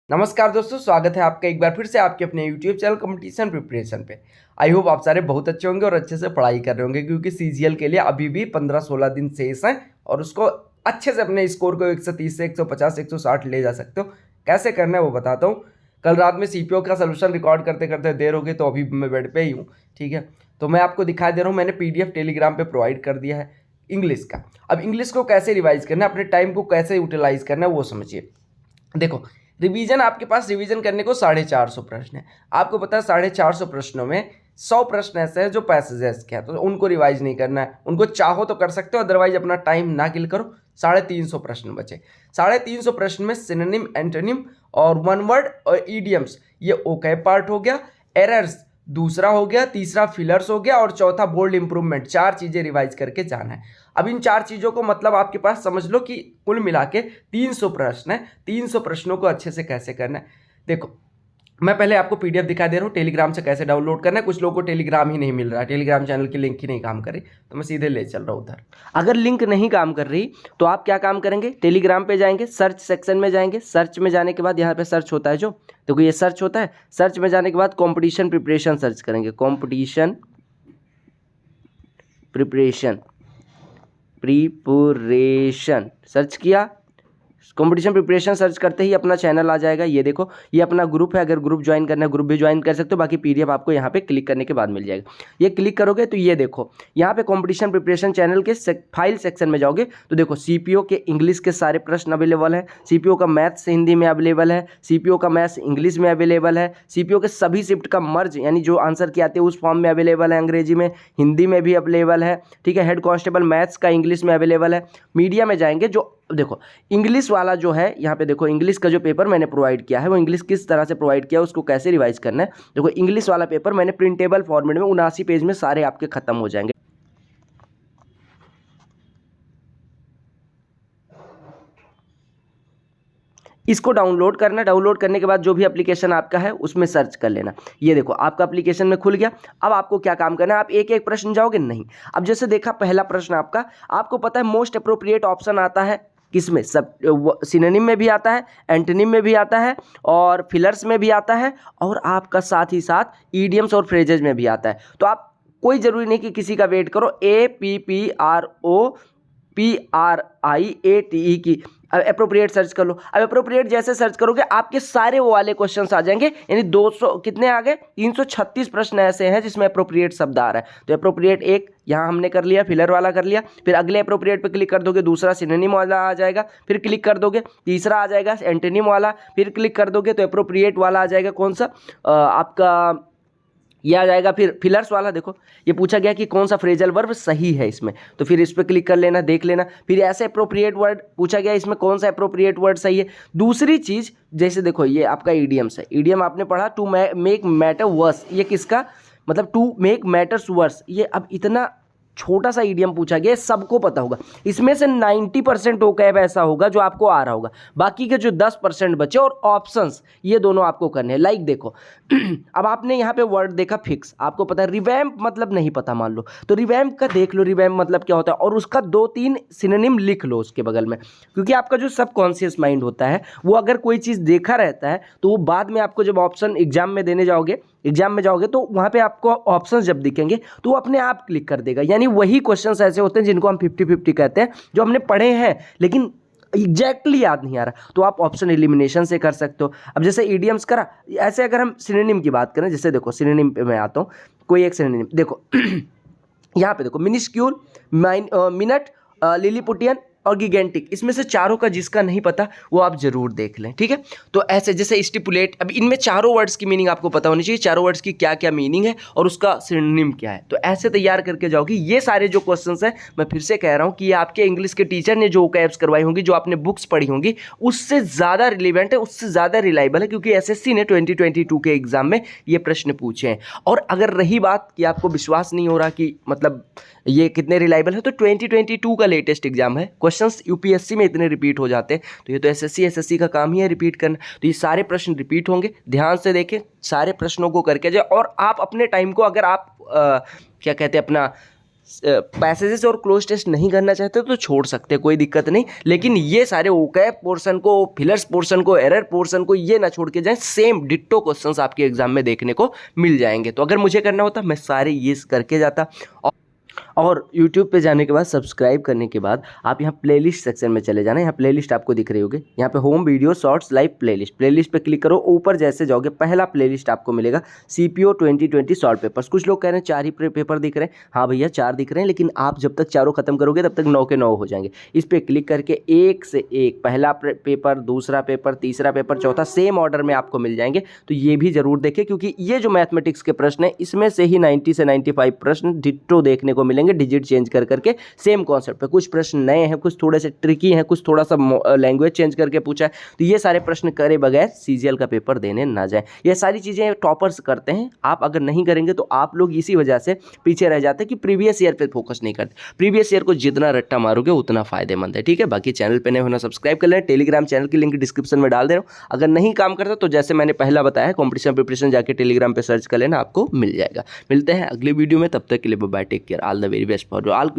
नमस्कार दोस्तों, स्वागत है आपका एक बार फिर से आपके अपने YouTube चैनल कंपटीशन प्रिपरेशन पे। आई होप आप सारे बहुत अच्छे होंगे और अच्छे से पढ़ाई कर रहे होंगे, क्योंकि सीजीएल के लिए अभी भी 15-16 दिन शेष हैं और उसको अच्छे से अपने स्कोर को 130 से 150 160 ले जा सकते हो। कैसे करना है वो बताता हूँ। कल रात में सीपीओ का सोल्यूशन रिकॉर्ड करते करते देर हो गई, तो अभी मैं बेड पे ही हूँ। ठीक है, तो मैं आपको दिखा दे रहा हूँ, मैंने PDF टेलीग्राम पे प्रोवाइड कर दिया है इंग्लिश का। अब इंग्लिश को कैसे रिवाइज करना है, अपने टाइम को कैसे यूटिलाइज करना है वो समझिए। देखो, रिवीजन आपके पास रिवीजन करने को 450 प्रश्न है। आपको पता है 450 प्रश्नों में 100 प्रश्न ऐसे हैं जो पैसेजेस के हैं, तो उनको रिवाइज नहीं करना है। उनको चाहो तो कर सकते हो, अदरवाइज अपना टाइम ना किल करो। 350 प्रश्न बचे। 350 प्रश्न में सिनोनिम, एंटोनिम और वन वर्ड और ईडियम्स, ये ओके पार्ट हो गया। एरर्स दूसरा हो गया, तीसरा फिलर्स हो गया और चौथा बोल्ड इंप्रूवमेंट। 4 चीजें रिवाइज करके जाना है। अब इन 4 चीजों को मतलब आपके पास समझ लो कि कुल मिला के 300 प्रश्न है। 300 प्रश्नों को अच्छे से कैसे करना है, देखो मैं पहले आपको PDF दिखा दे रहा हूँ टेलीग्राम से कैसे डाउनलोड करना है। कुछ लोगों को टेलीग्राम ही नहीं मिल रहा है, टेलीग्राम चैनल की लिंक ही नहीं काम कर रही, तो मैं सीधे ले चल रहा हूँ उधर। अगर लिंक नहीं काम कर रही तो आप क्या काम करेंगे, टेलीग्राम पे जाएंगे, सर्च सेक्शन में जाएंगे। सर्च में जाने के बाद यहाँ पे सर्च होता है, जो देखो ये सर्च होता है। सर्च में जाने के बाद कॉम्पिटिशन प्रिपरेशन सर्च करेंगे। कॉम्पिटिशन प्रिपरेशन सर्च किया। कंपटीशन प्रिपरेशन सर्च करते ही अपना चैनल आ जाएगा। ये देखो, ये अपना ग्रुप है। अगर ग्रुप ज्वाइन करना है ग्रुप भी ज्वाइन कर सकते हो, बाकी PDF आपको यहाँ पे क्लिक करने के बाद मिल जाएगा। ये क्लिक करोगे तो ये देखो, यहाँ पे कंपटीशन प्रिपरेशन चैनल के फाइल सेक्शन में जाओगे तो देखो सीपीओ के इंग्लिश के सारे प्रश्न अवेलेबल है। सीपीओ का मैथ्स हिंदी में अवेलेबल है। सीपीओ का मैथ्स इंग्लिश में अवेलेबल है। सीपीओ के सभी शिफ्ट का मर्ज, यानी जो आंसर के आते हैं उस फॉर्म में अवेलेबल है। अंग्रेजी में, हिंदी में भी अवेलेबल है। ठीक है, हेड कांस्टेबल मैथ्स का इंग्लिश में अवेलेबल है। मीडिया में जाएंगे, जो देखो इंग्लिश वाला जो है, यहाँ पे देखो इंग्लिश का जो पेपर मैंने प्रोवाइड किया है वो इंग्लिश किस तरह से प्रोवाइड किया है, उसको कैसे रिवाइज करना है। देखो इंग्लिश वाला पेपर मैंने प्रिंटेबल फॉर्मेट में 79 पेज में सारे आपके खत्म हो जाएंगे। इसको डाउनलोड करना। डाउनलोड करने के बाद जो भी एप्लीकेशन आपका है उसमें सर्च कर लेना। ये देखो आपका एप्लीकेशन में खुल गया। अब आपको क्या काम करना है, आप एक एक प्रश्न जाओगे नहीं। अब जैसे देखा पहला प्रश्न आपका, आपको पता है मोस्ट अप्रोप्रिएट ऑप्शन आता है किसमें, सब सिनोनिम में भी आता है, एंटोनिम में भी आता है और फिलर्स में भी आता है, और आपका साथ ही साथ ईडियम्स और फ्रेजेज में भी आता है। तो आप कोई जरूरी नहीं कि किसी का वेट करो। APPROPRIATE की अप्रोप्रिएट सर्च कर लो। अब अप्रोप्रिएट जैसे सर्च करोगे आपके सारे वो वाले क्वेश्चंस आ जाएंगे। यानी 200 कितने आ गए, 336 प्रश्न ऐसे हैं जिसमें अप्रोप्रिएट शब्द आ रहा है। तो अप्रोप्रिएट एक यहाँ हमने कर लिया, फिलर वाला कर लिया। फिर अगले अप्रोप्रिएट पे क्लिक कर दोगे, दूसरा सिनोनिम वाला आ जाएगा। फिर क्लिक कर दोगे, तीसरा आ जाएगा एंटोनिम वाला। फिर क्लिक कर दोगे तो अप्रोप्रिएट वाला आ जाएगा। कौन सा आपका ये आ जाएगा। फिर फिलर्स वाला, देखो ये पूछा गया कि कौन सा फ्रेजल वर्ब सही है इसमें, तो फिर इस पर क्लिक कर लेना, देख लेना। फिर ऐसे अप्रोप्रिएट वर्ड पूछा गया, इसमें कौन सा अप्रोप्रिएट वर्ड सही है। दूसरी चीज, जैसे देखो ये आपका ईडियम्स है। ईडियम आपने पढ़ा, टू मेक मैटर वर्स, ये किसका मतलब, टू मेक मैटर्स वर्स। ये अब इतना छोटा सा ईडियम पूछा गया, सबको पता होगा। इसमें से 90% ओकैब ऐसा होगा जो आपको आ रहा होगा। बाकी के जो 10% बचे और ऑप्शंस, ये दोनों आपको करने हैं। लाइक देखो अब आपने यहाँ पे वर्ड देखा फिक्स, आपको पता है। रिवैम्प मतलब नहीं पता मान लो, तो रिवैम्प का देख लो, रिवैम्प मतलब क्या होता है, और उसका 2-3 सिनोनिम लिख लो उसके बगल में। क्योंकि आपका जो सबकॉन्शियस माइंड होता है वो अगर कोई चीज़ देखा रहता है तो वो बाद में आपको जब ऑप्शन एग्जाम में देने जाओगे, एग्जाम में जाओगे तो वहाँ पे आपको ऑप्शंस जब दिखेंगे तो वो अपने आप क्लिक कर देगा। यानी वही क्वेश्चंस ऐसे होते हैं जिनको हम 50-50 कहते हैं, जो हमने पढ़े हैं लेकिन एग्जैक्टली याद नहीं आ रहा, तो आप ऑप्शन एलिमिनेशन से कर सकते हो। अब जैसे ईडियम्स करा, ऐसे अगर हम सिनोनिम की बात करें, जैसे देखो सिनोनिम पे मैं आता हूँ। कोई एक सिनोनिम देखो यहाँ पे देखो, मिनिस्क्यूल, मिनट, लिलीपुटियन और गिगेंटिक, इसमें से चारों का जिसका नहीं पता वो आप जरूर देख लें। ठीक है, तो ऐसे जैसे स्टिपुलेट, अब इनमें चारों वर्ड्स की मीनिंग आपको पता होनी चाहिए, चारों वर्ड्स की क्या क्या मीनिंग है और उसका सिनोनिम क्या है। तो ऐसे तैयार करके जाओगे। ये सारे जो क्वेश्चंस हैं, मैं फिर से कह रहा हूँ कि ये आपके इंग्लिश के टीचर ने जो ओकैब्स करवाई होंगी, जो आपने बुक्स पढ़ी होंगी, उससे ज़्यादा रिलेवेंट है, उससे ज़्यादा रिलायबल है, क्योंकि SSC ने 2022 के एग्जाम में ये प्रश्न पूछे हैं। और अगर रही बात कि आपको विश्वास नहीं हो रहा कि मतलब ये कितने रिलायबल है, तो 2022 का लेटेस्ट एग्जाम है। क्वेश्चंस UPSC में इतने रिपीट हो जाते हैं, तो ये तो SSC का काम ही है रिपीट करना। तो ये सारे प्रश्न रिपीट होंगे, ध्यान से देखें, सारे प्रश्नों को करके जाए। और आप अपने टाइम को, अगर आप क्या कहते हैं, अपना पैसेजेस और क्लोज टेस्ट नहीं करना चाहते तो छोड़ सकते, कोई दिक्कत नहीं, लेकिन ये सारे ओकैब पोर्शन को, फिलर्स पोर्शन को, एरर पोर्शन को ये ना छोड़ के जाएं, सेम डिट्टो क्वेश्चंस आपके एग्जाम में देखने को मिल जाएंगे। तो अगर मुझे करना होता मैं सारे ये करके जाता। और YouTube पे जाने के बाद, सब्सक्राइब करने के बाद आप यहाँ प्लेलिस्ट सेक्शन में चले जाना। यहाँ प्लेलिस्ट आपको दिख रही होगी, यहाँ पे home video shorts live playlist पे क्लिक करो। ऊपर जैसे जाओगे पहला प्लेलिस्ट आपको मिलेगा CPO 2020 सॉल्व पेपर्स। कुछ लोग कह रहे हैं 4 ही पेपर दिख रहे हैं, हाँ भैया 4 दिख रहे हैं, लेकिन आप जब तक चारों खत्म करोगे तब तक 9 के 9 हो जाएंगे। इस पर क्लिक करके एक से एक पहला पेपर, दूसरा पेपर, तीसरा पेपर, चौथा सेम ऑर्डर में आपको मिल जाएंगे। तो ये भी जरूर देखें, क्योंकि ये जो मैथमेटिक्स के प्रश्न है इसमें से ही 90 से 95 प्रश्न डिट्टो देखने को मिलेंगे, डिजिट चेंज कर करके सेम कॉन्सेप्ट पे। कुछ प्रश्न नए हैं, कुछ थोड़े से ट्रिकी हैं, कुछ थोड़ा सा लैंग्वेज चेंज करके पूछा है। तो ये सारे प्रश्न करे बगैर CGL का पेपर देने ना जाए। ये सारी चीजें टॉपर्स करते हैं, आप अगर नहीं करेंगे तो आप लोग इसी वजह से पीछे रह जाते हैं कि प्रीवियस ईयर पे फोकस नहीं करते। प्रीवियस ईयर को जितना रट्टा मारोगे उतना फायदेमंद है, ठीक है। बाकी चैनल पे नए होना सब्सक्राइब कर लें। टेलीग्राम चैनल की लिंक डिस्क्रिप्शन में डाल दे रहा हूँ। अगर नहीं काम करता तो जैसे मैंने पहला बताया कॉम्पिटिशन प्रिपरेशन जाके टेलीग्राम पे सर्च कर लेना, आपको मिल जाएगा। मिलते हैं अगली वीडियो में, तब तक के लिए bye, take care, all the very best for all.